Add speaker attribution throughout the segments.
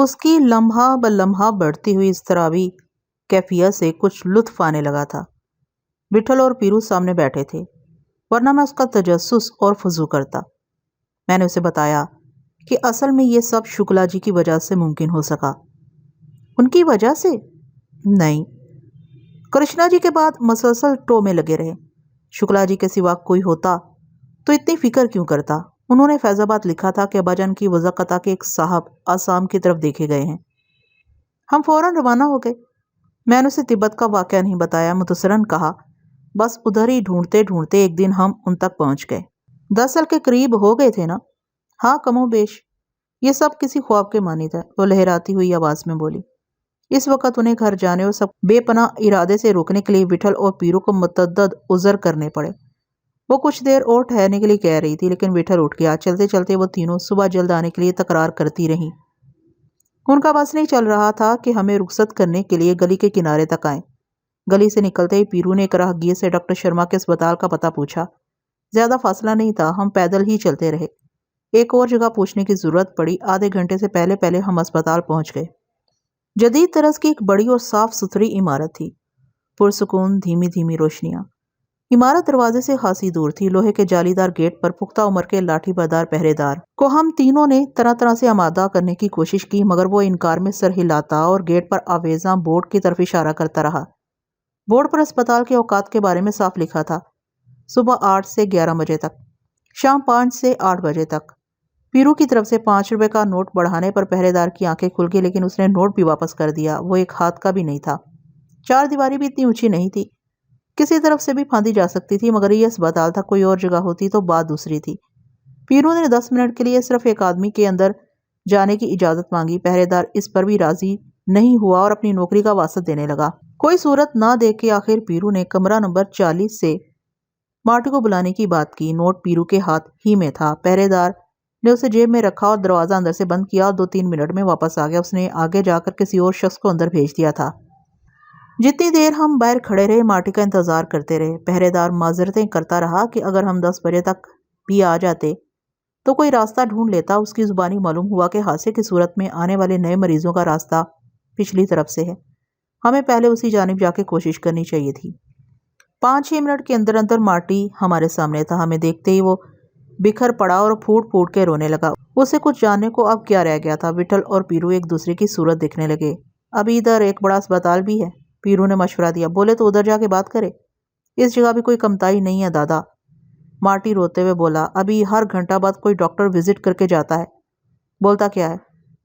Speaker 1: उसकी लम्हा ब लम्हा बढ़ती हुई इज़्तिराबी कैफियत से कुछ लुत्फ़ आने लगा था। विठल और पीरू सामने बैठे थे, वरना मैं उसका तजस्सुस और फजू करता। मैंने उसे बताया कि असल में ये सब शुक्ला जी की वजह से मुमकिन हो सका। उनकी वजह से? नहीं, कृष्णा जी के बाद मसलसल टो में लगे रहे। शुक्ला जी के सिवा कोई होता तो इतनी फिक्र क्यों करता। उन्होंने फैजाबाद लिखा था कि अब्बाजान की वज़ाक़ता के एक साहब आसाम की तरफ देखे गए हैं। हम फौरन रवाना हो गए। मैंने उसे तिब्बत का वाक़या नहीं बताया, मुतसरन कहा, बस उधर ही ढूंढते ढूंढते एक दिन हम उन तक पहुंच गए। 10 साल के करीब हो गए थे ना? हाँ, कमोबेश। ये सब किसी ख्वाब के मानित है, वो लहराती हुई आवाज़ में बोली। इस वक्त उन्हें घर जाने और सब बेपनाह इरादे से रोकने के लिए विठल और पीरू को मुतअद्दिद उज़र करने पड़े। वो कुछ देर और ठहरने के लिए कह रही थी, लेकिन विठल उठ गया। चलते चलते वो तीनों सुबह जल्द आने के लिए तकरार करती रहीं। उनका बस नहीं चल रहा था कि हमें रुखसत करने के लिए गली के किनारे तक आए। गली से निकलते ही पीरू ने एक राहगीर से डॉक्टर शर्मा के अस्पताल का पता पूछा। ज़्यादा फासला नहीं था, हम पैदल ही चलते रहे। एक और जगह पूछने की ज़रूरत पड़ी। आधे घंटे से पहले पहले हम अस्पताल पहुंच गए। जदीद तरस की एक बड़ी और साफ सुथरी इमारत थी, पुरसुकून, धीमी धीमी रोशनियां। इमारत दरवाजे से खासी दूर थी। लोहे के जालीदार गेट पर पुख्ता उम्र के लाठी बरदार पहरेदार को हम तीनों ने तरह तरह से आमादा करने की कोशिश की, मगर वो इनकार में सर हिलाता और गेट पर आवेजा बोर्ड की तरफ इशारा करता रहा। बोर्ड पर अस्पताल के औकात के बारे में साफ लिखा था, सुबह 8 से 11 बजे तक, शाम 5 से 8 बजे तक। पीरू की तरफ से 5 रुपए का नोट बढ़ाने पर पहरेदार की आंखें खुल गई, लेकिन उसने नोट भी वापस कर दिया। वो एक हाथ का भी नहीं था। चार दीवारी भी इतनी ऊंची नहीं थी, किसी तरफ से भी फांदी जा सकती थी, मगर ये अस्पताल था। कोई और जगह होती तो बात दूसरी थी। पीरू ने 10 मिनट के लिए सिर्फ एक आदमी के अंदर जाने की इजाजत मांगी। पहरेदार इस पर भी राजी नहीं हुआ और अपनी नौकरी का वास्ता देने लगा। कोई सूरत ना देख के आखिर पीरू ने कमरा नंबर 40 से मार्टी को बुलाने की बात की। नोट पीरू के हाथ ही में था। पहरेदार ने उसे जेब में रखा और दरवाजा अंदर से बंद किया और 2-3 मिनट में वापस आ गया। उसने आगे जाकर किसी और शख्स को अंदर भेज दिया था। जितनी देर हम बाहर खड़े रहे, मार्टी का इंतजार करते रहे। पहरेदार माजरतें करता रहा कि अगर हम 10 बजे तक भी आ जाते तो कोई रास्ता ढूंढ लेता। उसकी जुबानी मालूम हुआ कि हादसे की सूरत में आने वाले नए मरीजों का रास्ता पिछली तरफ से है। हमें पहले उसी जानिब जाके कोशिश करनी चाहिए थी। 5-6 मिनट के अंदर अंदर मार्टी हमारे सामने था। हमें देखते ही वो बिखर पड़ा और फूट फूट के रोने लगा। उसे कुछ जानने को अब क्या रह गया था। विठल और पीरू एक दूसरे की सूरत देखने लगे। अभी इधर एक बड़ा अस्पताल भी है, पीरू ने मशवरा दिया। बोले तो उधर जाके बात करे, इस जगह भी कोई कमताई नहीं है दादा। मार्टी रोते हुए बोला, अभी हर घंटा बाद कोई डॉक्टर विजिट करके जाता है। बोलता क्या है?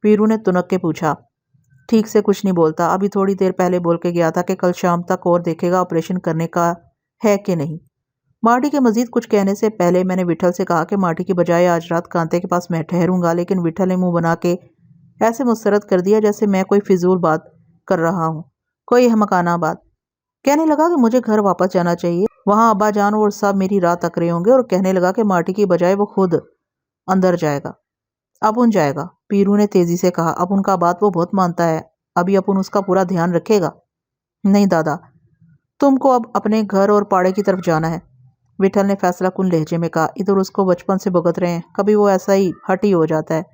Speaker 1: पीरू ने तुनक के पूछा। ठीक से कुछ नहीं बोलता। अभी थोड़ी देर पहले बोल के गया था कि कल शाम तक और देखेगा ऑपरेशन करने का है कि नहीं। मार्टी के मजीद कुछ कहने से पहले मैंने विठल से कहा कि मार्टी की बजाय आज रात कांते के पास मैं ठहरूंगा, लेकिन विठल ने मुंह बना के ऐसे मुस्तरद कर दिया जैसे मैं कोई फिजूल बात कर रहा हूँ, कोई अहमकाना बात। कहने लगा कि मुझे घर वापस जाना चाहिए, वहाँ अब्बा जान और सब मेरी राह तक रहे होंगे, और कहने लगा कि मार्टी की बजाय वो खुद अंदर जाएगा। अपुन जाएगा, पीरू ने तेजी से कहा। अपुन का बात वो बहुत मानता है, अभी अपुन उसका पूरा ध्यान रखेगा। नहीं दादा, तुमको अब अपने घर और पाड़े की तरफ जाना है, विठल ने फैसला कुन लहजे में कहा। इधर उसको बचपन से भुगत रहे हैं, कभी वो ऐसा ही हटी हो जाता है।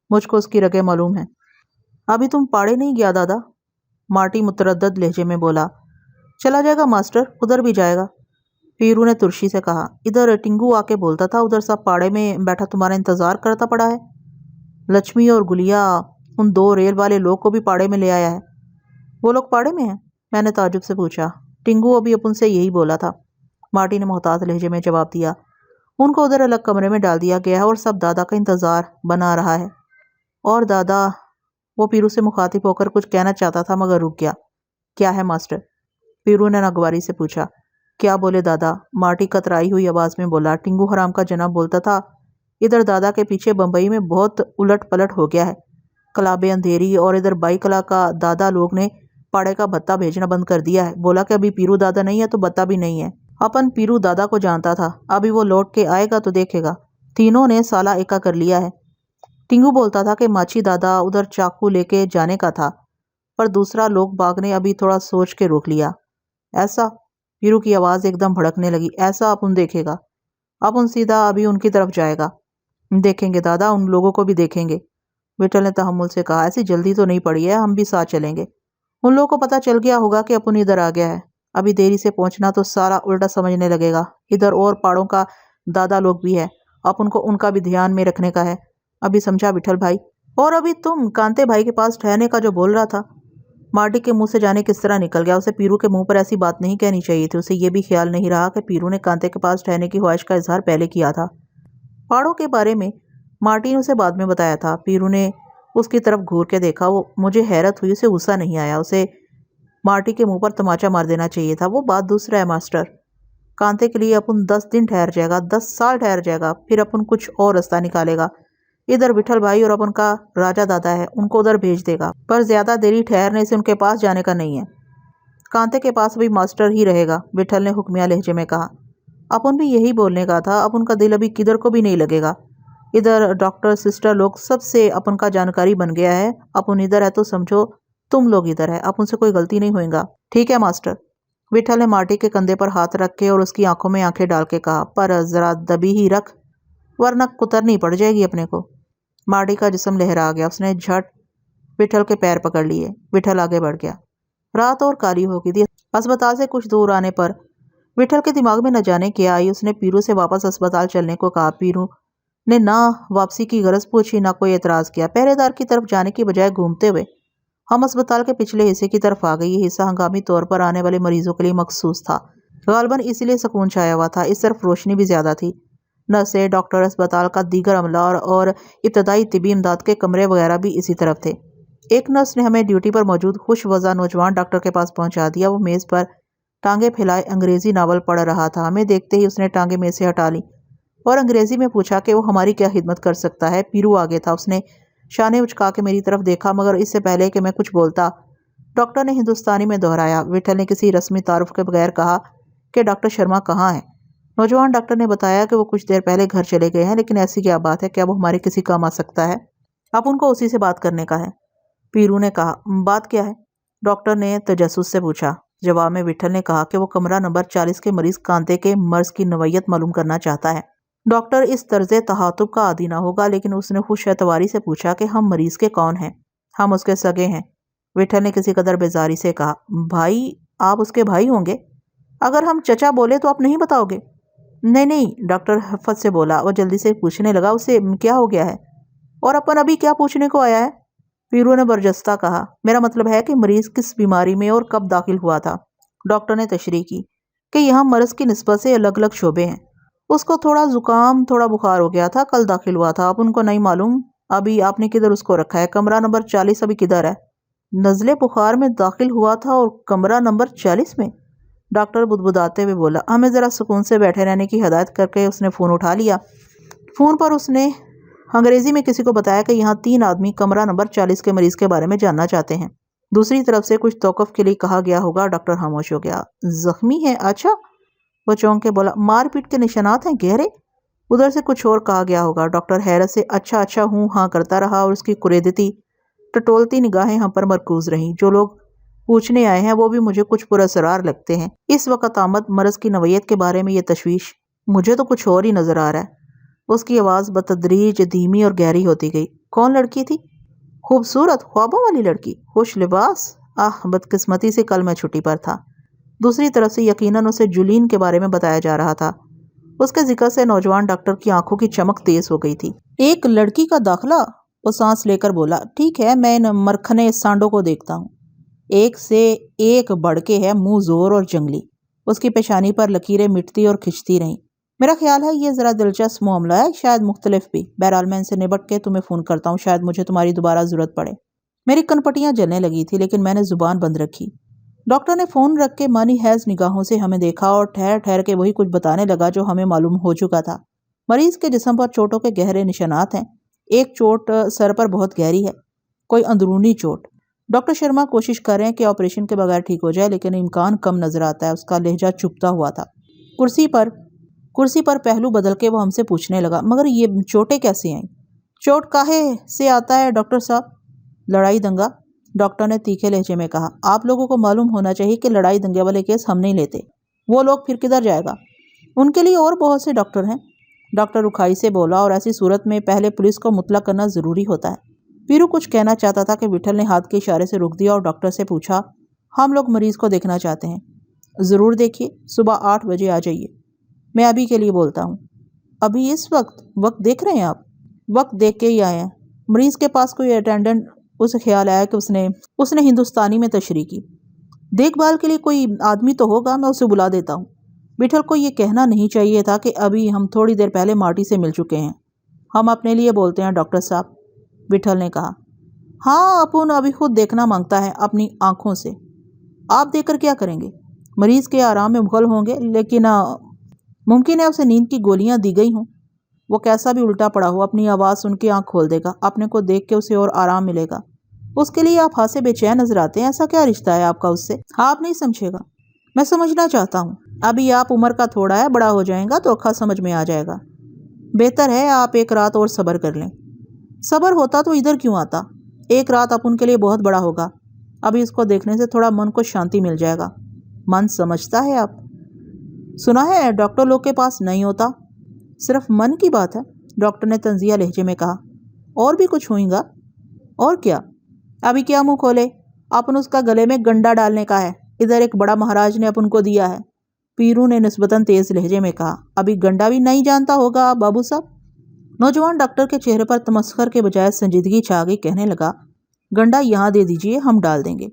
Speaker 1: मुझको उसकी रगे मालूम है। अभी तुम पाड़े नहीं गया दादा? मार्टी मुतरद्दद लहजे में बोला। चला जाएगा मास्टर, उधर भी जाएगा, पीरू ने तुर्शी से कहा। इधर टिंगू आके बोलता था उधर सब पाड़े में बैठा तुम्हारा इंतजार करता पड़ा है। लक्ष्मी और गुलिया उन 2 रेल वाले लोग को भी पाड़े में ले आया है। वो लोग पाड़े में हैं? मैंने ताजुब से पूछा। टिंगू अभी अपन से यही बोला था, मार्टी ने मोहतात लहजे में जवाब दिया। उनको उधर अलग कमरे में डाल दिया गया है और सब दादा का इंतजार बना रहा है। और दादा, वो पीरू से मुखातिब होकर कुछ कहना चाहता था मगर रुक गया। क्या है मास्टर? पीरू ने नागवारी से पूछा। क्या बोले दादा? मार्टी कतराई हुई आवाज में बोला। टिंगू हराम का जनाब बोलता था इधर दादा के पीछे बंबई में बहुत उलट पलट हो गया है। कलाबे अंधेरी और इधर बाई कला का दादा लोग ने पाड़े का भत्ता भेजना बंद कर दिया है। बोला कि अभी पीरू दादा नहीं है तो भत्ता भी नहीं है। अपन पीरू दादा को जानता था, अभी वो लौट के आएगा तो देखेगा। तीनों ने साला एका कर लिया है। टिंगू बोलता था कि माछी दादा उधर चाकू लेके जाने का था, पर दूसरा लोग बाग ने अभी थोड़ा सोच के रोक लिया। ऐसा? पीरू की आवाज एकदम भड़कने लगी। ऐसा अपन देखेगा, अपन सीधा अभी उनकी तरफ जाएगा। देखेंगे दादा, उन लोगों को भी देखेंगे। विठल ने तहम्मुल से कहा। ऐसी जल्दी तो नहीं पड़ी है, हम भी साथ चलेंगे। उन लोगों को पता चल गया होगा कि अपन इधर आ गया है। अभी देरी से पहुंचना तो सारा उल्टा समझने लगेगा। इधर और पहाड़ों का दादा लोग भी है, अपन को उनका भी ध्यान में रखने का है। अभी समझा विठल भाई। और अभी तुम कांते भाई के पास ठहरने का जो बोल रहा था, मार्टी के मुंह से जाने किस तरह निकल गया। उसे पीरू के मुंह पर ऐसी बात नहीं कहनी चाहिए थी। उसे ये भी ख्याल नहीं रहा कि पीरू ने कांते के पास ठहरने की ख्वाहिश का इजहार पहले किया था। पहाड़ों के बारे में मार्टी ने उसे बाद में बताया था। पीरू ने उसकी तरफ घूर के देखा। वो मुझे हैरत हुई, उसे गुस्सा नहीं आया। उसे मार्टी के मुंह पर तमाचा मार देना चाहिए था। वो बात दूसरा है मास्टर। कांते के लिए अपन 10 दिन ठहर जाएगा, 10 साल ठहर जाएगा, फिर अपन कुछ और रास्ता निकालेगा। इधर विठल भाई और अपन का राजा दादा है, उनको उधर भेज देगा, पर ज्यादा देरी ठहरने से उनके पास जाने का नहीं है। कांते के पास अभी मास्टर ही रहेगा, विठल ने हुक्मिया लहजे में कहा। अपन भी यही बोलने का था। अपन का दिल अभी किधर को भी नहीं लगेगा। इधर डॉक्टर सिस्टर लोग सबसे अपन का जानकारी बन गया है। अपन इधर है तो समझो तुम लोग इधर है, अपन से कोई गलती नहीं होएगा। ठीक है मास्टर। विठल ने मार्टी के कंधे पर हाथ रख के और उसकी आंखों में आंखें डाल के कहा, पर जरा दबी ही रख, वरना कुतरनी पड़ जाएगी अपने को। मार्टी का जिस्म लहरा गया। उसने झट विठल के पैर पकड़ लिए। विठल आगे बढ़ गया। रात और काली हो गई थी। अस्पताल से कुछ दूर आने पर विठल के दिमाग में न जाने क्या आई। उसने पीरू से वापस अस्पताल चलने को कहा। पीरू ने ना वापसी की गरज पूछी, ना कोई एतराज किया। पहरेदार की तरफ जाने की बजाय घूमते हुए हम अस्पताल के पिछले हिस्से की तरफ आ गए। ये हिस्सा हंगामी तौर पर आने वाले मरीजों के लिए मखसूस था। गालबन इसलिए सुकून छाया हुआ था। इस तरफ रोशनी भी ज्यादा थी। नर्सें, डॉक्टर, अस्पताल का दीगर अमला और इब्तदाई तिबी इमदाद के कमरे वगैरह भी इसी तरफ थे। एक नर्स ने हमें ड्यूटी पर मौजूद खुशवजा नौजवान डॉक्टर के पास पहुंचा दिया। वो मेज पर टांगे फैलाए अंग्रेजी नावल पढ़ रहा था। हमें देखते ही उसने टांगे मेज से हटा ली और अंग्रेजी में पूछा कि वो हमारी क्या खिदमत कर सकता है। पीरू आगे था। उसने शाने उचका के मेरी तरफ देखा, मगर इससे पहले कि मैं कुछ बोलता, डॉक्टर ने हिंदुस्तानी में दोहराया। विठल ने किसी रस्मी तारुफ के बगैर कहा कि डॉक्टर शर्मा कहाँ है। नौजवान डॉक्टर ने बताया कि वो कुछ देर पहले घर चले गए हैं, लेकिन ऐसी क्या बात है, क्या वो हमारे किसी काम आ सकता है? अब उनको उसी से बात करने का है। पीरू ने कहा। बात क्या है? डॉक्टर ने तजस्सुस से पूछा। जवाब में विठल ने कहा कि वो कमरा नंबर 40 के मरीज कांते के मर्ज की नवैयत मालूम करना चाहता है। डॉक्टर इस तर्ज तहातुब का आदी ना होगा, लेकिन उसने खुश एतवारी से पूछा कि हम मरीज के कौन हैं? हम उसके सगे हैं। विठल ने किसी कदर बेजारी से कहा। भाई? आप उसके भाई होंगे? अगर हम चचा बोले तो आप नहीं बताओगे? नहीं नहीं, डॉक्टर हफत से बोला। वो जल्दी से पूछने लगा, उसे क्या हो गया है और अपन अभी क्या पूछने को आया है? पीरू ने बरजस्ता कहा। मेरा मतलब है कि मरीज किस बीमारी में और कब दाखिल हुआ था। डॉक्टर ने तशरीह की कि यहाँ मर्ज की निस्बत से अलग अलग शोबे हैं। उसको थोड़ा जुकाम, थोड़ा बुखार हो गया था, कल दाखिल हुआ था। अब उनको नहीं मालूम अभी आपने किधर उसको रखा है। कमरा नंबर 40 अभी किधर है? नजले बुखार में दाखिल हुआ था और कमरा नंबर 40 में? डॉक्टर बुदबुदाते हुए बोला। हमें ज़रा सुकून से बैठे रहने की हिदायत करके उसने फ़ोन उठा लिया। फ़ोन पर उसने अंग्रेजी में किसी को बताया कि यहाँ 3 आदमी कमरा नंबर 40 के मरीज के बारे में जानना चाहते हैं। दूसरी तरफ से कुछ तौक़ुफ़ के लिए कहा गया होगा। डॉक्टर खामोश हो गया। जख्मी है? अच्छा, वो चौंक के बोला। मारपीट के निशानात हैं गहरे? उधर से कुछ और कहा गया होगा। डॉक्टर हैरत से अच्छा अच्छा हूँ हाँ करता रहा और उसकी कुरेदती टटोलती निगाहें हम पर मरकूज रहीं। जो लोग पूछने आए हैं वो भी मुझे कुछ पुरअसरार लगते हैं। इस वक्त आमद मर्ज की नवैयत के बारे में ये तशवीश, मुझे तो कुछ और ही नजर आ रहा है। उसकी आवाज़ बतदरीज धीमी और गहरी होती गई। कौन लड़की थी? खूबसूरत ख्वाबों वाली लड़की, खुश लिबास। आह, बदकिस्मती से कल मैं छुट्टी पर था। दूसरी तरफ से यकीनन उसे जुलीन के बारे में बताया जा रहा था। उसके जिक्र से नौजवान डॉक्टर की आंखों की चमक तेज हो गई थी। एक लड़की का दाखिला? वो सांस लेकर बोला। ठीक है, मैं इन मरखने सांडों को देखता हूँ। एक से एक बढ़के है, मुंह जोर और जंगली। उसकी पेशानी पर लकीरें मिटती और खिंचती रहीं। मेरा ख्याल है ये ज़रा दिलचस्प मामला है, शायद मुख्तलिफ भी। बहरहाल मैं इनसे निपट के तुम्हें फ़ोन करता हूँ, शायद मुझे तुम्हारी दोबारा ज़रूरत पड़े। मेरी कनपटियाँ जलने लगी थी, लेकिन मैंने ज़ुबान बंद रखी। डॉक्टर ने फ़ोन रख के मानी हैज निगाहों से हमें देखा और ठहर ठहर के वही कुछ बताने लगा जो हमें मालूम हो चुका था। मरीज के जिस्म पर चोटों के गहरे निशानात हैं। एक चोट सर पर बहुत गहरी है, कोई अंदरूनी चोट। डॉक्टर शर्मा कोशिश कर रहे हैं कि ऑपरेशन के बगैर ठीक हो जाए, लेकिन इम्कान कम नजर आता है। उसका लहजा चुभता हुआ था। कुर्सी पर पहलू बदल के वो हमसे पूछने लगा, मगर ये चोटें कैसे आई? चोट काहे से आता है डॉक्टर साहब? लड़ाई दंगा, डॉक्टर ने तीखे लहजे में कहा। आप लोगों को मालूम होना चाहिए कि लड़ाई दंगे वाले केस हम नहीं लेते। वो लोग फिर किधर जाएगा? उनके लिए और बहुत से डॉक्टर हैं। डॉक्टर रुखाई से बोला। और ऐसी सूरत में पहले पुलिस को मुतला करना ज़रूरी होता है। पीरू कुछ कहना चाहता था कि विठल ने हाथ के इशारे से रोक दिया और डॉक्टर से पूछा, हम लोग मरीज को देखना चाहते हैं। ज़रूर देखिए, सुबह 8 बजे आ जाइए। मैं अभी के लिए बोलता हूँ। अभी इस वक्त देख रहे हैं आप? वक्त देख के ही आए हैं। मरीज के पास कोई अटेंडेंट, उसे ख्याल आया कि उसने हिंदुस्तानी में तशरीह की। देखभाल के लिए कोई आदमी तो होगा, मैं उसे बुला देता हूँ। विठल को ये कहना नहीं चाहिए था कि अभी हम थोड़ी देर पहले मार्टी से मिल चुके हैं। हम अपने लिए बोलते हैं डॉक्टर साहब, विठल ने कहा। हाँ, अपुन अभी खुद देखना मांगता है अपनी आंखों से। आप देखकर क्या करेंगे? मरीज के आराम में मुगल होंगे, लेकिन मुमकिन है उसे नींद की गोलियां दी गई हों। वो कैसा भी उल्टा पड़ा हो, अपनी आवाज़ सुन के आंख खोल देगा। अपने को देख के उसे और आराम मिलेगा। उसके लिए आप हाथ से बेचैन नजर आते हैं। ऐसा क्या रिश्ता है आपका उससे? आप नहीं समझेगा। मैं समझना चाहता हूँ। अभी आप उम्र का थोड़ा है, बड़ा हो जाएगा तो अक्खा समझ में आ जाएगा। बेहतर है आप एक रात और सब्र कर लें। सब्र होता तो इधर क्यों आता? एक रात अपन के लिए बहुत बड़ा होगा। अभी इसको देखने से थोड़ा मन को शांति मिल जाएगा। मन समझता है आप? सुना है डॉक्टर लोग के पास नहीं होता, सिर्फ मन की बात है, डॉक्टर ने तंजिया लहजे में कहा। और भी कुछ होगा? और क्या? अभी क्या मुंह खोले? अपन उसका गले में गंडा डालने का है। इधर एक बड़ा महाराज ने अपन को दिया है, पीरू ने निस्बतन तेज लहजे में कहा। अभी गंडा भी नहीं जानता होगा बाबू साहब? नौजवान डॉक्टर के चेहरे पर तमस्खर के बजाय संजीदगी छा गई। कहने लगा, गंडा यहाँ दे दीजिए, हम डाल देंगे।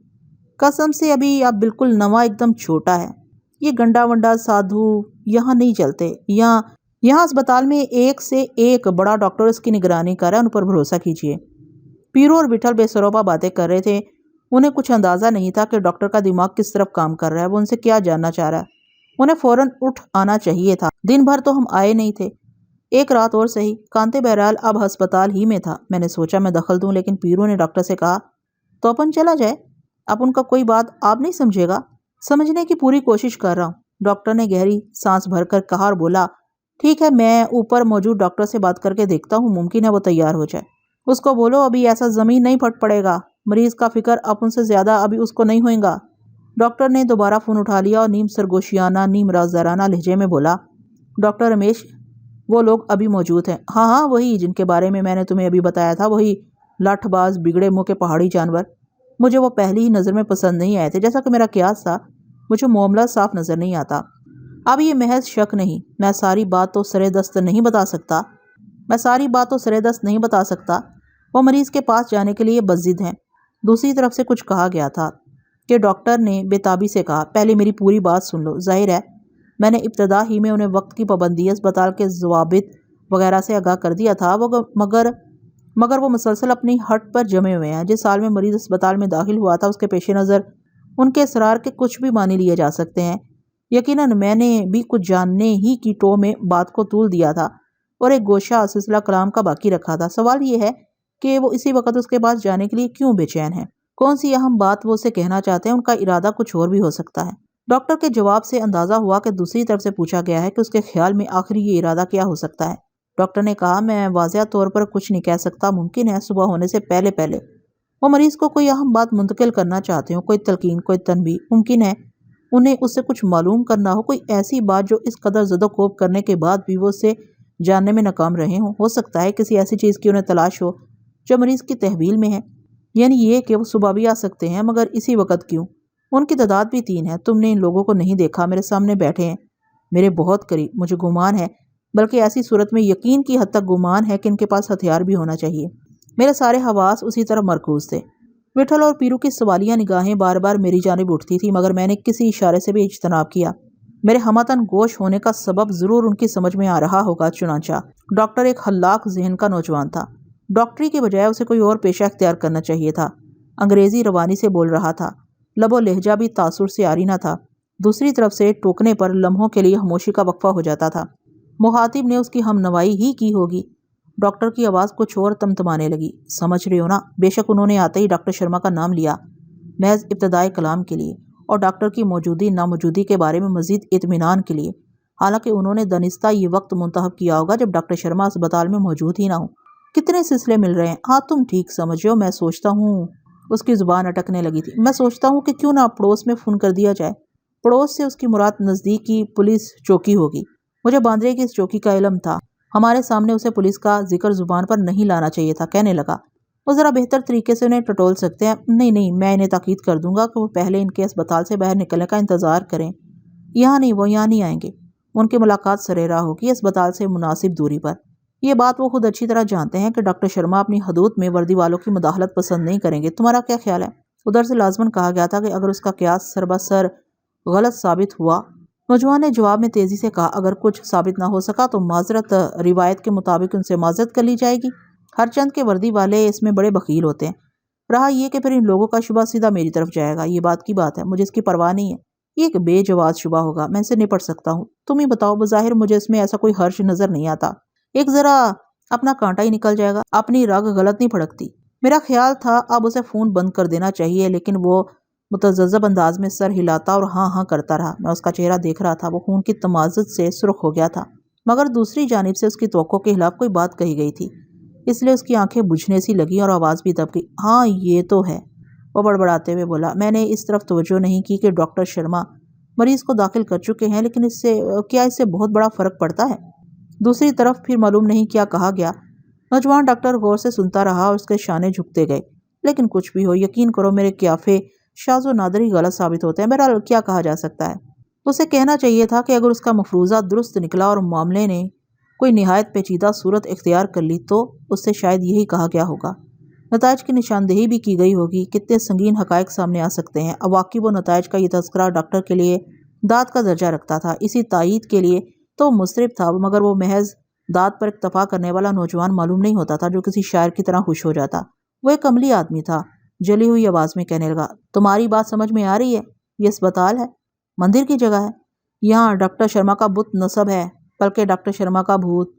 Speaker 1: कसम से अभी आप बिल्कुल नवा, एकदम छोटा है। ये गंडा वंडा साधु यहाँ नहीं चलते। यहाँ अस्पताल में एक से एक बड़ा डॉक्टर उसकी निगरानी कर रहा है, उन पर भरोसा कीजिए। पीरू और विठल बेसरोपा बातें कर रहे थे। उन्हें कुछ अंदाजा नहीं था कि डॉक्टर का दिमाग किस तरफ काम कर रहा है, वो उनसे क्या जानना चाह रहा है। उन्हें फौरन उठ आना चाहिए था। दिन भर तो हम आए नहीं थे, एक रात और सही। कांते बहरहाल अब अस्पताल ही में था। मैंने सोचा मैं दखल दूं, लेकिन पीरू ने डॉक्टर से कहा, तो अपन चला जाए। अब उनका कोई बात आप नहीं समझेगा। समझने की पूरी कोशिश कर रहा हूँ, डॉक्टर ने गहरी सांस भरकर कहा और बोला, ठीक है, मैं ऊपर मौजूद डॉक्टर से बात करके देखता हूँ, मुमकिन है वो तैयार हो जाए। उसको बोलो अभी ऐसा जमीन नहीं फट पड़ेगा। मरीज का फिक्र अपन से ज्यादा अभी उसको नहीं होएगा। डॉक्टर ने दोबारा फोन उठा लिया और नीम सरगोशियाना, नीम राजदाराना लहजे में बोला, डॉक्टर रमेश, वो लोग अभी मौजूद हैं। हाँ हाँ, वही जिनके बारे में मैंने तुम्हें अभी बताया था, वही लाठबाज, बिगड़े मुंह के पहाड़ी जानवर। मुझे वो पहली ही नज़र में पसंद नहीं आए थे। जैसा कि मेरा क्यास था, मुझे मामला साफ नज़र नहीं आता। अब ये महज शक नहीं, मैं सारी बात तो सरेदस्त नहीं बता सकता। वो मरीज के पास जाने के लिए बज़िद हैं। दूसरी तरफ से कुछ कहा गया था कि डॉक्टर ने बेताबी से कहा, पहले मेरी पूरी बात सुन लो। जाहिर है मैंने इब्तदा ही में उन्हें वक्त की पाबंदी, अस्पताल के ज़वाबित वगैरह से आगाह कर दिया था, मगर वो मुसलसल अपनी हट पर जमे हुए हैं। जिस साल में मरीज अस्पताल में दाखिल हुआ था, उसके पेश नज़र उनके इसरार के कुछ भी माने लिए जा सकते हैं। यकीनन मैंने भी कुछ जानने ही की टो में बात को तूल दिया था और एक गोशा सिलसिला कलाम का बाकी रखा था। सवाल ये है कि वो इसी वक्त उसके पास जाने के लिए क्यों बेचैन है? कौन सी अहम बात वो उसे कहना चाहते हैं? उनका इरादा कुछ और भी हो सकता है। डॉक्टर के जवाब से अंदाजा हुआ कि दूसरी तरफ से पूछा गया है कि उसके ख्याल में आखिर ये इरादा क्या हो सकता है। डॉक्टर ने कहा, मैं वाज़िया तौर पर कुछ नहीं कह सकता। मुमकिन है सुबह होने से पहले पहले वो मरीज को कोई अहम बात मुंतकिल करना चाहते हो, कोई तलकीन, कोई तनबीह। मुमकिन है उन्हें उससे कुछ मालूम करना हो, कोई ऐसी बात जो इस कदर ज़दोकोब करने के बाद भी वो उससे जानने में नाकाम रहे हों। हो सकता है किसी ऐसी चीज़ की उन्हें तलाश हो जो मरीज की तहवील में है, यानी ये कि वो सुबह भी आ सकते हैं, मगर इसी वक्त क्यों? उनकी तादाद भी 3 है। तुमने इन लोगों को नहीं देखा, मेरे सामने बैठे हैं, मेरे बहुत करीब। मुझे गुमान है, बल्कि ऐसी सूरत में यकीन की हद तक गुमान है कि इनके पास हथियार भी होना चाहिए। मेरे सारे हवास उसी तरफ मरकूज थे। विठल और पीरू की सवालिया निगाहें बार बार मेरी जानिब उठती थी, मगर मैंने किसी इशारे से भी इज्तनाब किया। मेरे हमतन गोश होने का सबब जरूर उनकी समझ में आ रहा होगा। चुनांचा डॉक्टर एक हल्लाक जहन का नौजवान था। डॉक्टरी के बजाय उसे कोई और पेशा इख्तियार करना चाहिए था। अंग्रेजी रवानी से बोल रहा था, लबो लहजा भी तासुर से आरी न था। दूसरी तरफ से टोकने पर लम्हों के लिए खामोशी का वक्फा हो जाता था। मुखातिब ने उसकी हमनवाई ही की होगी। डॉक्टर की आवाज़ कुछ और तमतमाने लगी। समझ रहे हो ना? बेशक उन्होंने आते ही डॉक्टर शर्मा का नाम लिया, महज इब्तदाई कलाम के लिए और डॉक्टर की मौजूदी नामौजूदी के बारे में मजीद इत्मीनान के लिए। हालांकि उन्होंने दनिस्ता ये वक्त मुंतहब किया होगा जब डॉक्टर शर्मा अस्पताल में मौजूद ही ना हो। कितने सिलसिले मिल रहे हैं। हाँ, तुम ठीक समझ रहे हो। मैं सोचता हूँ, उसकी जुबान अटकने लगी थी। मैं सोचता हूँ कि क्यों ना पड़ोस में फ़ोन कर दिया जाए। पड़ोस से उसकी मुराद नज़दीक की पुलिस चौकी होगी। मुझे बांद्रे की इस चौकी का इल्म था। हमारे सामने उसे पुलिस का जिक्र जुबान पर नहीं लाना चाहिए था। कहने लगा, वो ज़रा बेहतर तरीके से उन्हें टटोल सकते हैं। नहीं नहीं, मैं इन्हें ताकीद कर दूंगा कि वो पहले इनके अस्पताल से बाहर निकलने का इंतज़ार करें। यहाँ नहीं, वो यहाँ नहीं आएंगे। उनकी मुलाकात सरेरा होगी अस्पताल से मुनासिब दूरी पर। ये बात वो खुद अच्छी तरह जानते हैं कि डॉक्टर शर्मा अपनी हदूद में वर्दी वालों की मुदाखलत पसंद नहीं करेंगे। तुम्हारा क्या ख्याल है? उधर से लाजमन कहा गया था कि अगर उसका क्यास सरबसर गलत साबित हुआ। नौजवान ने जवाब में तेजी से कहा, अगर कुछ साबित ना हो सका तो माजरत रिवायत के मुताबिक उनसे माजरत कर ली जाएगी। हर चंद के वर्दी वाले इसमें बड़े बकील होते हैं। रहा यह कि फिर इन लोगों का शुबा सीधा मेरी तरफ जाएगा। ये बात की बात है, मुझे इसकी परवाह नहीं है। ये एक बेजवाज शुबा होगा, मैं इसे निपट सकता हूँ। तुम ही बताओ। बज़ाहिर मुझे इसमें ऐसा कोई हर्ष नजर नहीं आता। एक जरा अपना कांटा ही निकल जाएगा। अपनी रग गलत नहीं फड़कती। मेरा ख्याल था अब उसे फोन बंद कर देना चाहिए, लेकिन वो मुतज़्ज़ब अंदाज में सर हिलाता और हाँ हाँ करता रहा। मैं उसका चेहरा देख रहा था। वो खून की तमाज़त से सुर्ख हो गया था, मगर दूसरी जानिब से उसकी तवक्को के खिलाफ कोई बात कही गई थी, इसलिए उसकी आंखें बुझने सी लगी और आवाज़ भी दब गई। हाँ ये तो है, वो बड़बड़ाते हुए बोला। मैंने इस तरफ तवज्जो नहीं की कि डॉक्टर शर्मा मरीज को दाखिल कर चुके हैं, लेकिन इससे बहुत बड़ा फ़र्क पड़ता है? दूसरी तरफ फिर मालूम नहीं क्या कहा गया। नौजवान डॉक्टर गौर से सुनता रहा और उसके शाने झुकते गए। लेकिन कुछ भी हो, यकीन करो मेरे क्याफे शाज़ो नादर ही गलत साबित होते हैं। बहरहाल क्या कहा जा सकता है। उसे कहना चाहिए था कि अगर उसका मफरूज़ा दुरुस्त निकला और मामले ने कोई निहायत पेचीदा सूरत इख्तियार कर ली तो उससे शायद यही कहा गया होगा। नताइज की निशानदेही भी की गई होगी। कितने संगीन हकायक सामने आ सकते हैं। अब वाकई वो नताइज का ये तस्करा डॉक्टर के लिए दाद का दर्जा रखता था। इसी तायीद के लिए तो मुसरिफ था, मगर वो महज दाद पर इक्तफा करने वाला नौजवान मालूम नहीं होता था जो किसी शायर की तरह खुश हो जाता। वो एक अमली आदमी था। जली हुई आवाज़ में कहने लगा, तुम्हारी बात समझ में आ रही है? ये अस्पताल है, मंदिर की जगह है। यहाँ डॉक्टर शर्मा का बुत नस्ब है, बल्कि डॉक्टर शर्मा का भूत।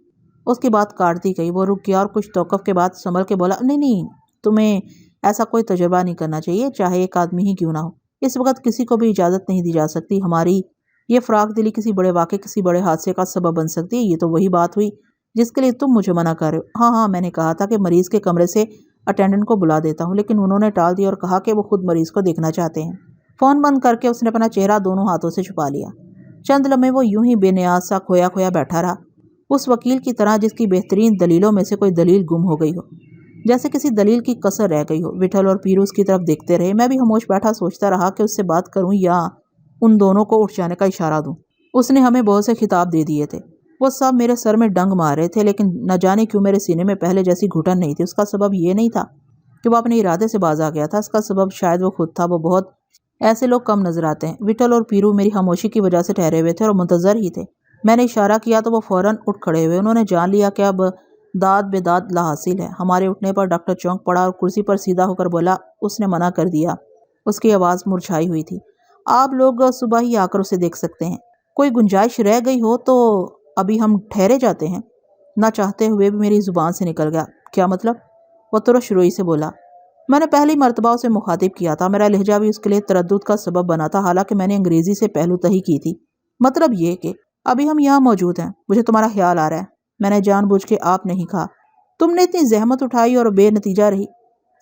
Speaker 1: उसकी बात काट दी गई। वो रुक गया और कुछ तौक़ुफ़ के बाद संभल के बोला, नहीं नहीं, तुम्हें ऐसा कोई तजुर्बा नहीं करना चाहिए, चाहे एक आदमी ही क्यों ना हो। इस वक्त किसी को भी इजाज़त नहीं दी जा सकती। हमारी ये फ़राक दिली किसी बड़े वाक़े, किसी बड़े हादसे का सबब बन सकती है। ये तो वही बात हुई जिसके लिए तुम मुझे मना कर रहे हो। हाँ हाँ, मैंने कहा था कि मरीज़ के कमरे से अटेंडेंट को बुला देता हूँ, लेकिन उन्होंने टाल दिया और कहा कि वो खुद मरीज़ को देखना चाहते हैं। फ़ोन बंद करके उसने अपना चेहरा दोनों हाथों से छुपा लिया। चंद लम्हे वो यूं ही बेनियाज सा खोया खोया बैठा रहा, उस वकील की तरह जिसकी बेहतरीन दलीलों में से कोई दलील गुम हो गई हो, जैसे किसी दलील की कसर रह गई हो। विठल और पीरू उसकी तरफ देखते रहे। मैं भी खामोश बैठा सोचता रहा कि उससे बात करूं या उन दोनों को उठ जाने का इशारा दूं। उसने हमें बहुत से खिताब दे दिए थे, वो सब मेरे सर में डंग मार रहे थे, लेकिन न जाने क्यों मेरे सीने में पहले जैसी घुटन नहीं थी। उसका सबब ये नहीं था कि वो अपने इरादे से बाज आ गया था। इसका सबब शायद वो खुद था। वो बहुत ऐसे लोग कम नजर आते हैं। विठल और पीरू मेरी खामोशी की वजह से ठहरे हुए थे और मुंतजर ही थे। मैंने इशारा किया तो वो फौरन उठ खड़े हुए। उन्होंने जान लिया कि अब दाद बेदाद ला हासिल है। हमारे उठने पर डॉक्टर चौंक पड़ा और कुर्सी पर सीधा होकर बोला, उसने मना कर दिया। उसकी आवाज़ मुरझाई हुई थी। आप लोग सुबह ही आकर उसे देख सकते हैं। कोई गुंजाइश रह गई हो तो अभी हम ठहरे जाते हैं। ना चाहते हुए भी मेरी ज़ुबान से निकल गया, क्या मतलब? वो तुरंत रोई से बोला। मैंने पहली मर्तबा उसे मुखातिब किया था। मेरा लहजा भी उसके लिए तरद्दुद का सबब बना था, हालांकि मैंने अंग्रेज़ी से पहलू तही की थी। मतलब ये कि अभी हम यहाँ मौजूद हैं। मुझे तुम्हारा ख्याल आ रहा है। मैंने जानबूझ के आप नहीं कहा। तुमने इतनी जहमत उठाई और बेनतीजा रही।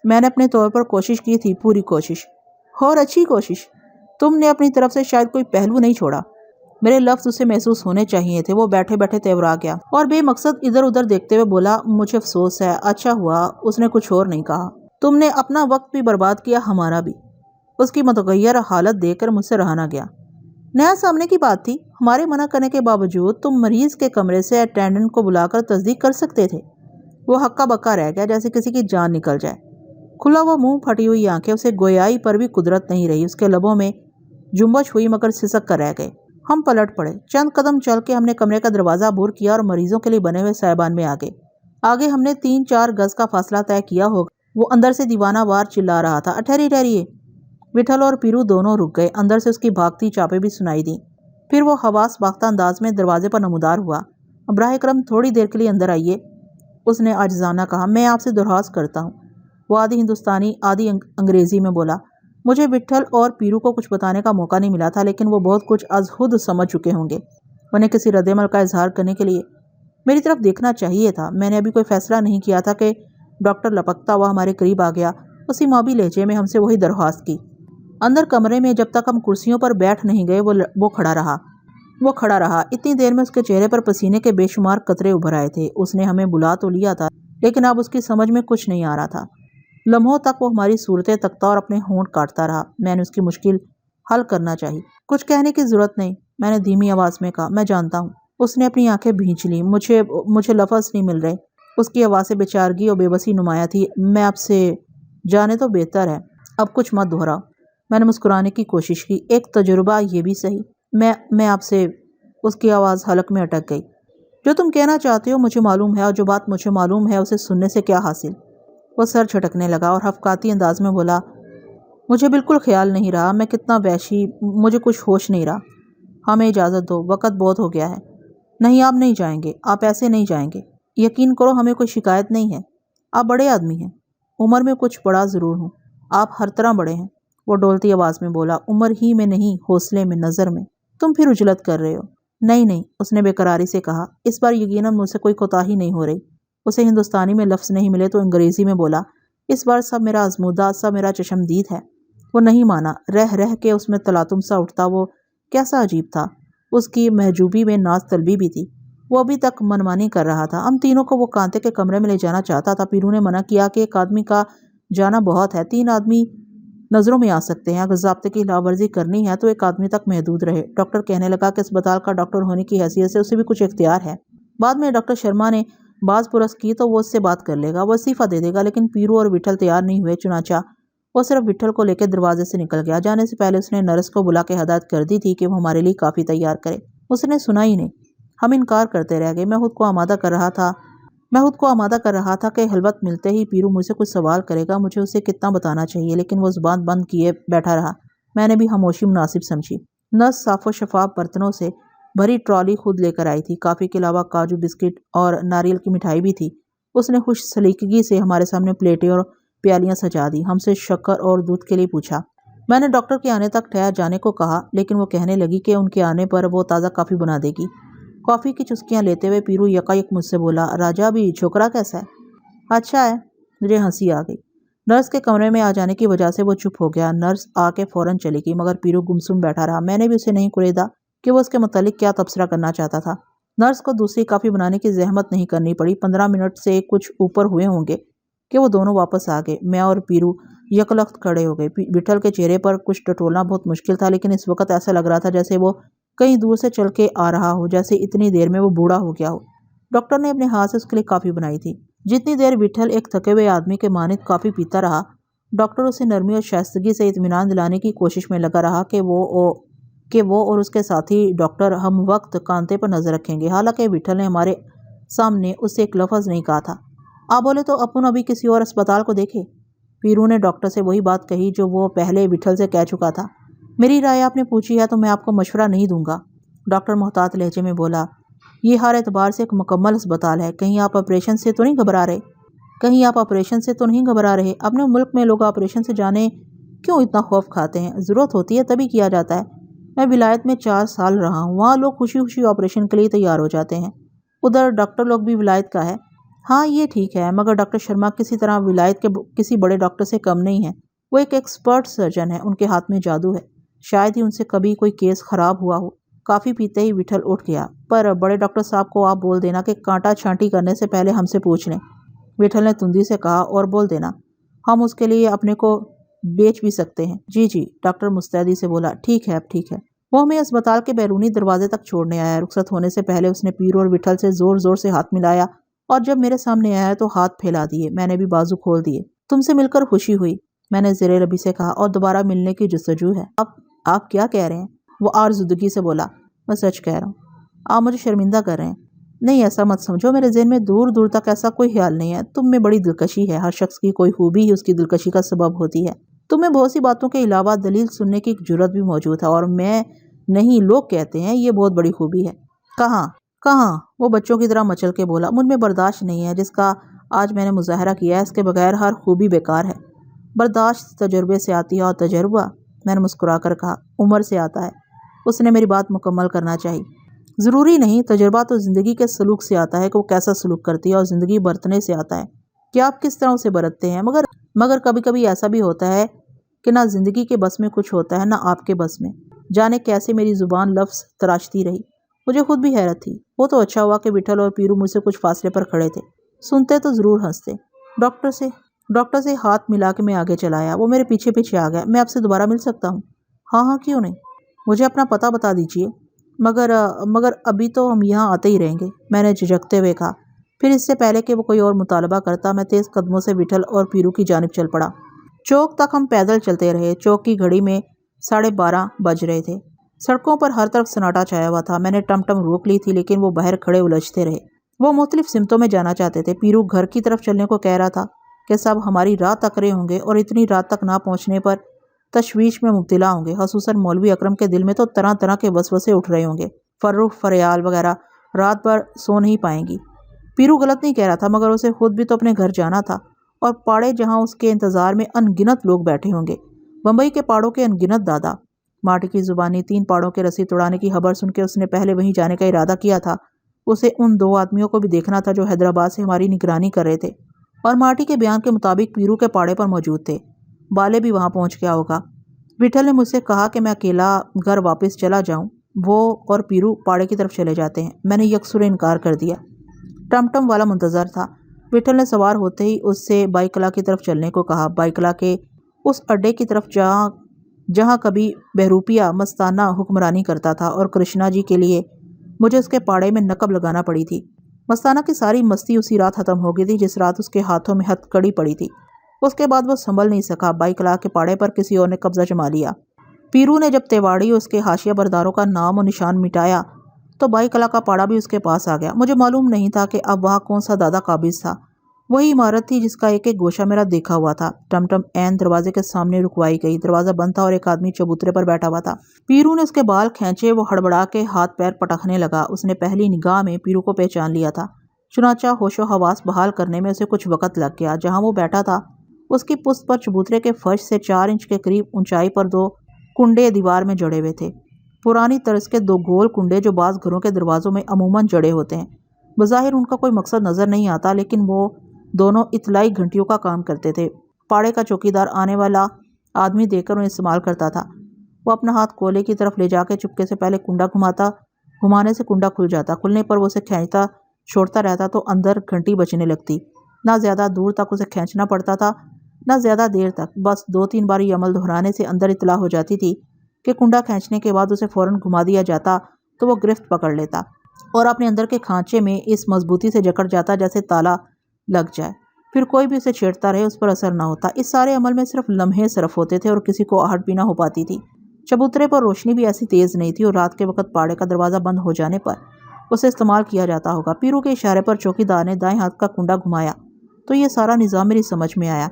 Speaker 1: मैंने अपने तौर पर कोशिश की थी, पूरी कोशिश और अच्छी कोशिश। तुमने अपनी तरफ से शायद कोई पहलू नहीं छोड़ा। मेरे लफ्ज़ उसे महसूस होने चाहिए थे। वो बैठे बैठे तेवरा गया और बेमकसद इधर उधर देखते हुए बोला, मुझे अफसोस है। अच्छा हुआ उसने कुछ और नहीं कहा। तुमने अपना वक्त भी बर्बाद किया, हमारा भी। उसकी मुतगय्यर हालत देखकर मुझसे रहा ना गया। नया सामने की बात थी। हमारे मना करने के बावजूद तुम मरीज के कमरे से अटेंडेंट को बुलाकर तस्दीक कर सकते थे। वो हक्का बक्का रह गया, जैसे किसी की जान निकल जाए। खुला वो मुंह, फटी हुई आंखें, उसे गोयाई पर भी कुदरत नहीं रही। उसके लबों में जुम्बश हुई मगर सिसक कर रह गए। हम पलट पड़े। चंद कदम चल के हमने कमरे का दरवाज़ा अबूर किया और मरीजों के लिए बने हुए साइबान में आगे हमने 3-4 गज का फासला तय किया होगा। वो अंदर से दीवाना वार चिल्ला रहा था, ठहरिए। विठल और पीरू दोनों रुक गए। अंदर से उसकी भागती चापें भी सुनाई दी। फिर वो हवास बाख्ता अंदाज में दरवाजे पर नमूदार हुआ। बराह करम थोड़ी देर के लिए अंदर आइए, उसने आजिज़ाना कहा। मैं आपसे दरख्वास्त करता हूँ। वो आधी हिंदुस्तानी आधी अंग्रेज़ी में बोला। मुझे विठल और पीरू को कुछ बताने का मौका नहीं मिला था, लेकिन वो बहुत कुछ अज खुद समझ चुके होंगे। उन्हें किसी रद्दमल का इजहार करने के लिए मेरी तरफ देखना चाहिए था। मैंने अभी कोई फैसला नहीं किया था कि डॉक्टर लपकता हुआ हमारे करीब आ गया। उसी माबी लहजे में हमसे वही दरख्वास्त की। अंदर कमरे में जब तक हम कुर्सियों पर बैठ नहीं गए वो खड़ा रहा। इतनी देर में उसके चेहरे पर पसीने के बेशुमार कतरे उभर आए थे। उसने हमें बुला तो लिया था, लेकिन अब उसकी समझ में कुछ नहीं आ रहा था। लम्हों तक वो हमारी सूरतें तकता और अपने होंठ काटता रहा। मैंने उसकी मुश्किल हल करना चाहिए। कुछ कहने की जरूरत नहीं, मैंने धीमी आवाज में कहा। मैं जानता हूँ। उसने अपनी आंखें भींच ली। मुझे लफ्ज नहीं मिल रहे। उसकी आवाज़ से बेचारगी और बेबसी नुमाया थी। मैं आपसे जाने तो बेहतर है, अब कुछ मत दोहराओ। मैंने मुस्कुराने की कोशिश की। एक तजुर्बा ये भी सही। मैं आपसे। उसकी आवाज़ हलक में अटक गई। जो तुम कहना चाहते हो मुझे मालूम है, और जो बात मुझे मालूम है उसे सुनने से क्या हासिल। वो सर झटकने लगा और हफ्काती अंदाज में बोला, मुझे बिल्कुल ख्याल नहीं रहा मैं कितना वैशी, मुझे कुछ होश नहीं रहा। हमें इजाज़त दो, वक़्त बहुत हो गया है। नहीं, आप नहीं जाएंगे, आप ऐसे नहीं जाएंगे। यकीन करो, हमें कोई शिकायत नहीं है। आप बड़े आदमी हैं। उम्र में कुछ बड़ा ज़रूर हूँ। आप हर तरह बड़े हैं। वो डोलती आवाज़ में बोला, उम्र ही में नहीं, हौसले में, नज़र में। तुम फिर उजलत कर रहे हो। नहीं नहीं, उसने बेकरारी से कहा। इस बार यकीनन मुझसे कोई कोताही नहीं हो रही। उसे हिंदुस्तानी में लफ्ज़ नहीं मिले तो अंग्रेज़ी में बोला, इस बार सब मेरा आजमूदा, सब मेरा चशमदीद है। वो नहीं माना। रह रह के उसमें तलातुम सा उठता। वो कैसा अजीब था। उसकी महजूबी में नाज तलबी भी थी। वो अभी तक मनमानी कर रहा था। हम तीनों को वो कांते के कमरे में ले जाना चाहता था। पीरू ने मना किया कि एक आदमी का जाना बहुत है, 3 आदमी नज़रों में आ सकते हैं। अगर ज़ाब्ते की खिलाफवर्जी करनी है तो एक आदमी तक महदूद रहे। डॉक्टर कहने लगा कि अस्पताल का डॉक्टर होने की हैसियत से उसे भी कुछ इख्तियार है। बाद में डॉक्टर शर्मा ने बाज पुरस की तो वो उससे बात कर लेगा, वो इस्तीफ़ा दे देगा। लेकिन पीरू और विठल तैयार नहीं हुए। चुनाचा वो सिर्फ विठल को लेकर दरवाजे से निकल गया। जाने से पहले उसने नर्स को बुला के हदायत कर दी थी कि वो हमारे लिए काफ़ी तैयार करे। उसने सुना ही नहीं। हम इनकार करते रह गए। मैं खुद को आमादा कर रहा था कि हलवत मिलते ही पीरू मुझसे कुछ सवाल करेगा। मुझे उसे कितना बताना चाहिए, लेकिन वो ज़ुबान बंद किए बैठा रहा। मैंने भी खामोशी मुनासिब समझी। नर्स साफ़ो शफाफ बर्तनों से भरी ट्रॉली खुद लेकर आई थी। काफ़ी के अलावा काजू, बिस्किट और नारियल की मिठाई भी थी। उसने खुश सलीकगी से हमारे सामने प्लेटें और प्यालियाँ सजा दी। हमसे शक्कर और दूध के लिए पूछा। मैंने डॉक्टर के आने तक ठहर जाने को कहा, लेकिन वो कहने लगी कि उनके आने पर वो ताज़ा कॉफ़ी बना देगी। कॉफ़ी की चुस्कियाँ लेते हुए पीरू यकायक मुझसे बोला, राजा भी छोकरा कैसा है? अच्छा है। मुझे हंसी आ गई। नर्स के कमरे में आ जाने की वजह से वो चुप हो गया। नर्स आके फ़ौरन चली गई, मगर पीरू गुमसुम बैठा रहा। मैंने भी उसे नहीं कुरेदा कि वो उसके मुतालिक क्या तबसरा करना चाहता था। नर्स को दूसरी कॉफ़ी बनाने की जहमत नहीं करनी पड़ी। 15 मिनट से कुछ ऊपर हुए होंगे कि वो दोनों वापस आ गए। मैं और पीरू यकलख्त खड़े हो गए। विठल के चेहरे पर कुछ टटोलना बहुत मुश्किल था, लेकिन इस वक्त ऐसा लग रहा था जैसे वो कहीं दूर से चल के आ रहा हो, जैसे इतनी देर में वो बूढ़ा हो गया हो। डॉक्टर ने अपने हाथ से उसके लिए कॉफ़ी बनाई थी। जितनी देर विठल एक थके हुए आदमी के मानित कॉफ़ी पीता रहा, डॉक्टर उसे नरमी और शाइस्तगी से इत्मीनान दिलाने की कोशिश में लगा रहा कि वो और उसके साथी डॉक्टर हम वक्त कांते पर नजर रखेंगे। हालांकि विठल ने हमारे सामने उससे एक लफ्ज़ नहीं कहा था। आप बोले तो अपन अभी किसी और अस्पताल को देखे। पीरू ने डॉक्टर से वही बात कही जो वो पहले विठल से कह चुका था। मेरी राय आपने पूछी है तो मैं आपको मशवरा नहीं दूंगा। डॉक्टर मोहतात लहजे में बोला, ये हर एतबार से एक मुकम्मल अस्पताल है। कहीं आप ऑपरेशन से तो नहीं घबरा रहे? अपने मुल्क में लोग ऑपरेशन से जाने क्यों इतना खौफ खाते हैं? ज़रूरत होती है तभी किया जाता है। मैं विलायत में 4 साल रहा हूँ, वहाँ लोग खुशी खुशी ऑपरेशन के लिए तैयार हो जाते हैं। उधर डॉक्टर लोग भी विलायत का है। हाँ, ये ठीक है, मगर डॉक्टर शर्मा किसी तरह विलायत के किसी बड़े डॉक्टर से कम नहीं है। वो एक एक्सपर्ट सर्जन है, उनके हाथ में जादू है। शायद ही उनसे कभी कोई केस खराब हुआ हो। काफ़ी पीते ही विठल उठ गया। पर बड़े डॉक्टर साहब को आप बोल देना कि कांटा छांटी करने से पहले हमसे पूछ लें। विठल ने तुंदी से कहा, और बोल देना हम उसके लिए अपने को बेच भी सकते हैं। जी जी, डॉक्टर मुस्तैदी से बोला। ठीक है, अब ठीक है। वो हमें अस्पताल के बैरूनी दरवाजे तक छोड़ने आया। रुखसत होने से पहले उसने पीरू और विठल से जोर जोर से हाथ मिलाया, और जब मेरे सामने आया तो हाथ फैला दिए। मैंने भी बाजू खोल दिए। तुमसे मिलकर खुशी हुई, मैंने ज़ेरे लबी से कहा, और दोबारा मिलने की जुस्तजू है। आप क्या कह रहे हैं? वो आरजुदगी से बोला। मैं सच कह रहा हूँ। आप मुझे शर्मिंदा कर रहे हैं। नहीं, ऐसा मत समझो, मेरे ज़हन में दूर दूर तक ऐसा कोई ख्याल नहीं है। तुम में बड़ी दिलकशी है। हर शख्स की कोई खूबी ही उसकी दिलकशी का सबब होती है। तुम्हें बहुत सी बातों के अलावा दलील सुनने की एक जुर्रत भी मौजूद है, और मैं नहीं, लोग कहते हैं ये बहुत बड़ी खूबी है। कहाँ कहाँ? वो बच्चों की तरह मचल के बोला। मुझमें बर्दाश्त नहीं है जिसका आज मैंने मुजाहरा किया है। इसके बगैर हर खूबी बेकार है। बर्दाश्त तजुर्बे से आती है, और तजुर्बा, मैंने मुस्कुरा कर कहा, उम्र से आता है। उसने मेरी बात मुकम्मल करना चाहिए। ज़रूरी नहीं, तजुर्बा तो ज़िंदगी के सलूक से आता है कि वो कैसा सलूक करती है, और ज़िंदगी बरतने से आता है कि आप किस तरह उसे बरतते हैं। मगर कभी कभी ऐसा भी होता है कि ना ज़िंदगी के बस में कुछ होता है, ना आपके बस में। जाने कैसे मेरी ज़ुबान लफ्ज़ तराशती रही। मुझे खुद भी हैरत थी। वो तो अच्छा हुआ कि विठल और पीरू मुझसे कुछ फासले पर खड़े थे। सुनते तो ज़रूर हंसते। डॉक्टर से हाथ मिला के मैं आगे चला आया। वो मेरे पीछे पीछे आ गया। मैं आपसे दोबारा मिल सकता हूँ? हाँ हाँ, क्यों नहीं। मुझे अपना पता बता दीजिए। मगर अभी तो हम यहाँ आते ही रहेंगे, मैंने झिझकते हुए कहा। फिर इससे पहले कि वो कोई और मुतालबा करता, मैं तेज़ कदमों से विठल और पीरू की जानिब चल पड़ा। चौक तक हम पैदल चलते रहे। चौक की घड़ी में 12:30 बज रहे थे। सड़कों पर हर तरफ सन्नाटा छाया हुआ था। मैंने टमटम रोक ली थी, लेकिन वो बाहर खड़े उलझते रहे। वो मुख्तलिफ सिमतों में जाना चाहते थे। पीरू घर की तरफ चलने को कह रहा था कि सब हमारी राह तक रहे होंगे और इतनी रात तक ना पहुंचने पर तशवीश में मुब्तला होंगे। खसूसन मौलवी अकरम के दिल में तो तरह तरह के वसवसे उठ रहे होंगे। फर्रुख फरियाल वगैरह रात भर सो नहीं पाएंगी। पीरू गलत नहीं कह रहा था, मगर उसे खुद भी तो अपने घर जाना था, और पाड़े जहां उसके इंतजार में अनगिनत लोग बैठे होंगे। बम्बई के पाड़ों के अनगिनत दादा। माटी की जुबानी 3 पाड़ों के रस्सी तोड़ाने की खबर सुन के उसने पहले वहीं जाने का इरादा किया था। उसे उन 2 आदमियों को भी देखना था जो हैदराबाद से हमारी निगरानी कर रहे थे, और माटी के बयान के मुताबिक पीरू के पाड़े पर मौजूद थे। बाले भी वहां पहुंच गया होगा। विठल ने मुझसे कहा कि मैं अकेला घर वापस चला जाऊं, वो और पीरू पाड़े की तरफ चले जाते हैं। मैंने यकसुर इनकार कर दिया। टमटम वाला मुंतजर था। विठल ने सवार होते ही उससे बाईकला की तरफ चलने को कहा। बाईकला के उस अड्डे की तरफ जहाँ जहाँ कभी बहरूपिया मस्ताना हुक्मरानी करता था, और कृष्णा जी के लिए मुझे उसके पाड़े में नकब लगाना पड़ी थी। मस्ताना की सारी मस्ती उसी रात खत्म हो गई थी जिस रात उसके हाथों में हथकड़ी पड़ी थी। उसके बाद वो संभल नहीं सका। बाईकला के पाड़े पर किसी और ने कब्जा जमा लिया। पीरू ने जब तेवाड़ी उसके हाशिया बरदारों का नाम और निशान मिटाया तो बाईकला का पाड़ा भी उसके पास आ गया। मुझे मालूम नहीं था कि अब वहाँ कौन सा दादा काबिज था। वही इमारत थी जिसका एक एक गोशा मेरा देखा हुआ था। टमटम ऐन दरवाजे के सामने रुकवाई गई। दरवाजा बंद था और एक आदमी चबूतरे पर बैठा हुआ था। पीरू ने उसके बाल खींचे। वो हड़बड़ा के हाथ पैर पटकने लगा। उसने पहली निगाह में पीरू को पहचान लिया था। चुनाचा होशो हवास बहाल करने में उसे कुछ वक्त लग गया। जहाँ वो बैठा था उसकी पुश्त पर चबूतरे के फर्श से 4 इंच के करीब ऊंचाई पर 2 कुंडे दीवार में जड़े हुए थे। पुरानी तर्ज के 2 गोल कुंडे जो बाज़ घरों के दरवाजों में अमूमन जड़े होते हैं। बज़ाहिर उनका कोई मकसद नज़र नहीं आता, लेकिन वो दोनों इतलाई घंटियों का काम करते थे। पाड़े का चौकीदार आने वाला आदमी देखकर उन्हें इस्तेमाल करता था। वो अपना हाथ कोले की तरफ ले जाकर चुपके से पहले कुंडा घुमाता। घुमाने से कुंडा खुल जाता। खुलने पर वो उसे खींचता छोड़ता रहता तो अंदर घंटी बजने लगती। ना ज़्यादा दूर तक उसे खींचना पड़ता था, ना ज़्यादा देर तक। बस 2-3 बार ये अमल दोहराने से अंदर इतला हो जाती थी कि कुंडा खींचने के बाद उसे फ़ौरन घुमा दिया जाता तो वो गिरफ्त पकड़ लेता और अपने अंदर के खांचे में इस मजबूती से जकड़ जाता जैसे ताला लग जाए। फिर कोई भी उसे छेड़ता रहे उस पर असर न होता। इस सारे अमल में सिर्फ लम्हे सरफ होते थे और किसी को आहट भी ना हो पाती थी। चबूतरे पर रोशनी भी ऐसी तेज़ नहीं थी और रात के वक्त पाड़े का दरवाज़ा बंद हो जाने पर उसे इस्तेमाल किया जाता होगा। पीरू के इशारे पर चौकीदार ने दाएं हाथ का कुंडा घुमाया तो ये सारा निज़ाम मेरी समझ में आया।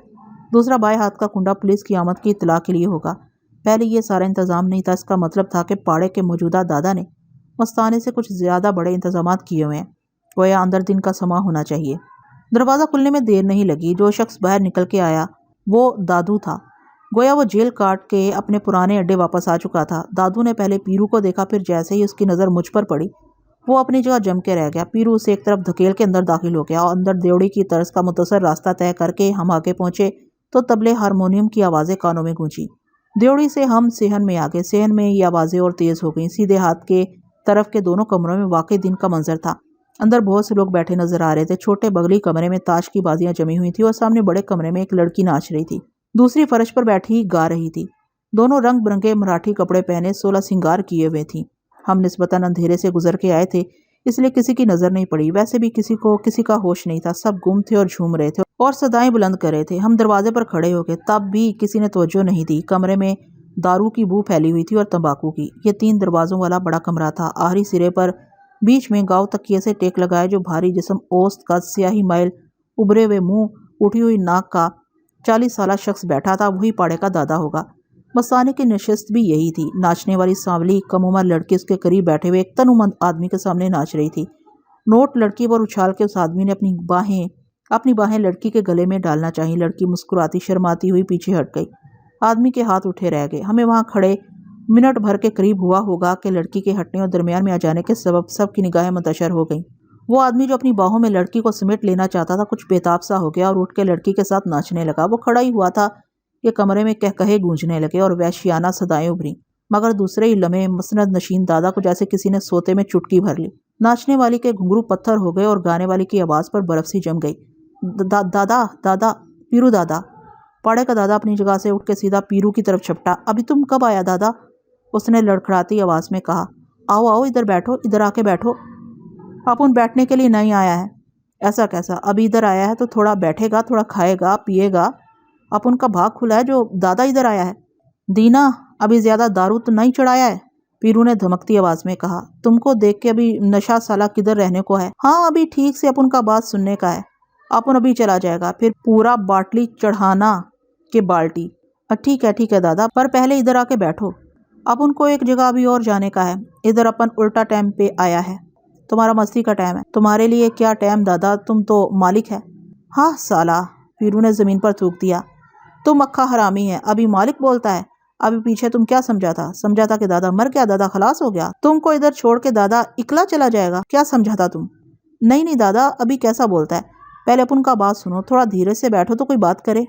Speaker 1: दूसरा बाएं हाथ का कुंडा पुलिस की आमद की इत्तला के लिए होगा। पहले ये सारा इंतज़ाम नहीं था। इसका मतलब था कि पाड़े के मौजूदा दादा ने मस्ताने से कुछ ज़्यादा बड़े इंतजाम किए हुए हैं। गोया अंदर दिन का समा होना चाहिए। दरवाज़ा खुलने में देर नहीं लगी। जो शख्स बाहर निकल के आया वो दादू था। गोया वो जेल काट के अपने पुराने अड्डे वापस आ चुका था। दादू ने पहले पीरू को देखा, फिर जैसे ही उसकी नज़र मुझ पर पड़ी वो अपनी जगह जम के रह गया। पीरू उसे एक तरफ धकेल के अंदर दाखिल हो गया और अंदर देवड़ी की तर्ज का मुख्तसर रास्ता तय करके हम आगे पहुंचे तो तबले हारमोनियम की आवाज़ें कानों में गूंजी। देवड़ी से हम सेहन में आ गए। सेहन में ये आवाज़ें और तेज़ हो गईं। सीधे हाथ के तरफ के दोनों कमरों में वाकई दिन का मंजर था। अंदर बहुत से लोग बैठे नजर आ रहे थे। छोटे बगली कमरे में ताश की बाजियां जमी हुई थी और सामने बड़े कमरे में एक लड़की नाच रही थी। दूसरी फर्श पर बैठी गा रही थी। दोनों रंग बिरंगे मराठी कपड़े पहने 16 सिंगार किए हुए थी। हम निस्बतन अंधेरे से गुजर के आए थे, इसलिए किसी की नज़र नहीं पड़ी। वैसे भी किसी का होश नहीं था। सब गुम थे और झूम रहे थे और सदाएं बुलंद कर रहे थे। हम दरवाजे पर खड़े हो गए, तब भी किसी ने तवज्जो नहीं दी। कमरे में दारू की बू फैली हुई थी और तंबाकू की। ये 3 दरवाजों वाला बड़ा कमरा था। आखिरी सिरे पर बीच में गाँव तकिए से टेक लगाए जो भारी जिस्म, औस्त का स्याही माइल, उभरे हुए मुंह, उठी हुई नाक का 40 साला शख्स बैठा था। वही पाड़े का दादा होगा। मस्ताने की नशिस्त भी यही थी। नाचने वाली सांवली कम उम्र लड़की उसके करीब बैठे हुए एक तनुमंद आदमी के सामने नाच रही थी। नोट लड़की पर उछाल के उस आदमी ने अपनी बाहें लड़की के गले में डालना चाहिए। लड़की मुस्कुराती शर्माती हुई पीछे हट गई। आदमी के हाथ उठे रह गए। हमें वहां खड़े मिनट भर के करीब हुआ होगा कि लड़की के हटने और दरमियान में आ जाने के सबब सबकी निगाहें मुंतशर हो गईं। वो आदमी जो अपनी बाहों में लड़की को समेट लेना चाहता था कुछ बेताब सा हो गया और उठ के लड़की के साथ नाचने लगा। वो खड़ा ही हुआ था कि कमरे में कहे गूंजने लगे और वैश्याना सदाएं उभरी, मगर दूसरे ही लम्हे मसनद नशीन दादा को जैसे किसी ने सोते में चुटकी भर ली। नाचने वाली के घुंघरू पत्थर हो गए और गाने वाली की आवाज़ पर बर्फ सी जम गई। दादा दादा। पीरू दादा। पाड़े का दादा अपनी जगह से उठ के सीधा पीरू की तरफ झपटा। अभी तुम कब आया दादा? उसने लड़खड़ाती आवाज़ में कहा। आओ आओ, इधर बैठो, इधर आके बैठो। अपुन बैठने के लिए नहीं आया है। ऐसा कैसा? अभी इधर आया है तो थोड़ा बैठेगा, थोड़ा खाएगा पिएगा। अपुन का भाग खुला है जो दादा इधर आया है। दीना, अभी ज़्यादा दारू तो नहीं चढ़ाया है? पीरू ने धमकती आवाज़ में कहा। तुमको देख के अभी नशा साला किधर रहने को है? हाँ, अभी ठीक से अपुन का बात सुनने का है। अपुन अभी चला जाएगा, फिर पूरा बाटली चढ़ाना के बाल्टी। ठीक है दादा, पर पहले इधर आके बैठो। अपुन को एक जगह अभी और जाने का है। इधर अपन उल्टा टाइम पे आया है। तुम्हारा मस्ती का टाइम है। तुम्हारे लिए क्या टाइम दादा, तुम तो मालिक है। हाँ साला, पीरू ने ज़मीन पर थूक दिया। तुम अक्खा हरामी है, अभी मालिक बोलता है। अभी पीछे तुम क्या समझा था? समझा था कि दादा मर गया, दादा खलास हो गया, तुमको इधर छोड़ के दादा इकला चला जाएगा, क्या समझा था तुम? नहीं दादा, अभी कैसा बोलता है? पहले अपन का बात सुनो, थोड़ा धीरे से बैठो तो कोई बात करे।